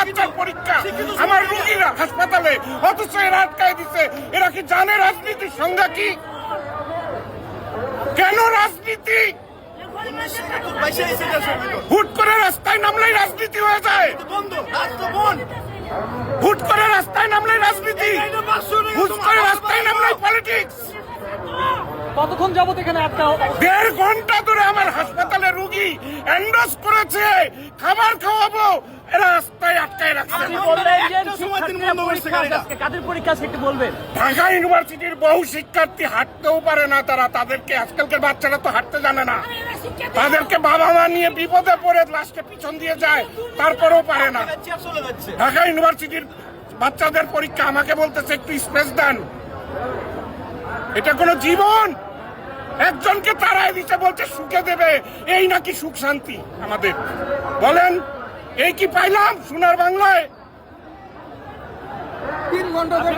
বাচ্চার পরীক্ষা, আমার রোগীরা হাসপাতালে, অথচ এরা আটকায় দিচ্ছে। এরা কি জানে রাজনীতির সংজ্ঞা কি? কেন রাজনীতি? হুট করে রাস্তায় নামলেই রাজনীতি হয়ে যায়। হুট করে রাস্তায় নামলেই রাজনীতি, হুট করে রাস্তায় নামলেই পলিটিক্স। কতক্ষণ যাবত এখানে আটকা? 1.5 ঘন্টা ধরে আমার হাসপাতালে রোগী এন্ডোজ করেছে, খাবার খাওয়াবো, এরা রাস্তায় আটকায় রাখছে। কাদের পরীক্ষা সেটি বলবেন? ঢাকা ইউনিভার্সিটির বহু শিক্ষার্থী হাঁটতেও পারে না, তাদেরকে আজকালকার বাচ্চারা তো হাঁটতে জানে না, তাদেরকে বাবা মা নিয়ে বিপদে পড়ে লাস্টে পিছন দিয়ে যায়, তারপরেও পারে না। ঢাকা ইউনিভার্সিটির বাচ্চাদের পরীক্ষা, আমাকে বলতেছে একটু স্পেস দেন। এটা কোন জীবন? একজনকে তারাই দিতে বলছে সুখে দেবে, এই নাকি সুখ শান্তি আমাদের? বলেন, এই কি পাইলাম সোনার বাংলায়? 3 ঘন্টা ধরে